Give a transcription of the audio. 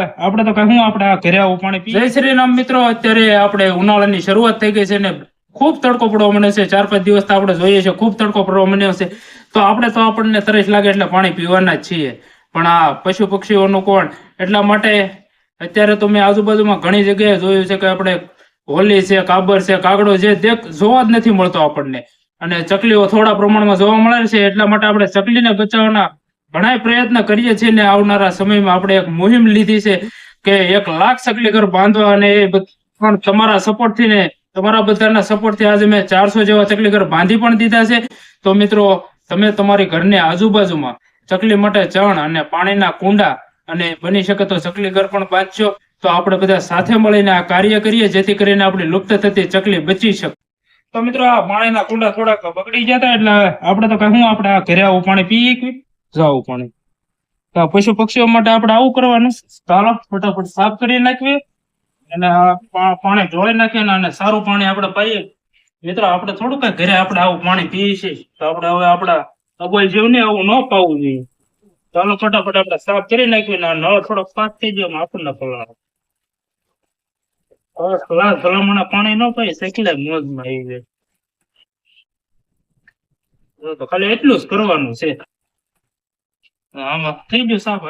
આપણે તો કઈ આપણે આ ઘરે આવું પાણી પી. જય શ્રી રામ મિત્રો, અત્યારે આપણે ઉનાળાની શરૂઆત થઈ ગઈ છે ને ખૂબ તડકો પડવા મને છે. 4-5 દિવસ તો આપણે જોઈએ છે ખૂબ તડકો પડવા મને છે. તો આપણને તરસ લાગે એટલે પાણી પીવાના જ છીએ. પણ આ પશુ પક્ષીઓનું કોણ? એટલા માટે અત્યારે તો મેં આજુબાજુમાં ઘણી જગ્યાએ જોયું છે કે આપણે હોલી છે, કાબર છે, કાગડો છે, જોવા જ નથી મળતો આપણને. અને ચકલીઓ થોડા પ્રમાણમાં જોવા મળે છે. એટલા માટે આપણે ચકલીને બચાવવાના ઘણા પ્રયત્ન કરીએ છીએ ને આવનારા સમયમાં આપણે એક મુહિમ લીધી છે કે 1,00,000 ચકલી ઘર બાંધવા. અને એ પણ તમારા સપોર્ટ થી ને તમારા બધાના સપોર્ટ થી આજે મેં 400 જેવા ચકલી ઘર બાંધી પણ દીધા છે. તો મિત્રો, તમે તમારી ઘરની આજુબાજુમાં ચકલી માટે ચણ અને પાણીના કુંડા અને બની શકે તો ચકલી ઘર પણ બાંધજો. તો આપણે બધા સાથે મળીને આ કાર્ય કરીએ જેથી કરીને આપણી લુપ્ત થતી ચકલી બચી શકે. તો મિત્રો, આ પાણીના કુંડા થોડાક બગડી ગયા હતા એટલે આપણે તો કઈ આપણે આ ઘરે આવું પાણી પીએ જાવું પાણી. તો પશુ પક્ષીઓ માટે આપણે આવું કરવાનું. ચાલો ફટાફટ સાફ કરી નાખીએ અને પાણી ઢોળી નાખીએ અને સારું પાણી આપણે પાઈએ. મિત્રો, આપણે થોડું કઈ ઘરે આપણે આવું પાણી પીએ છીએ તો આપણે હવે આપણા અબોલ જેવું ને આવું ન પાવું જોઈએ. ચાલો ફટાફટ આપણે સાફ કરી નાખીએ ને નળ થોડોક સાફ થઈ ગયો આપણને પલાળો. હવે ગ્લાસ ભલામણ પાણી ન પાઈ શેકલે મોજમાં આવી જાય. તો ખાલી એટલું જ કરવાનું છે. આમાં થઈ ગયું સાફ.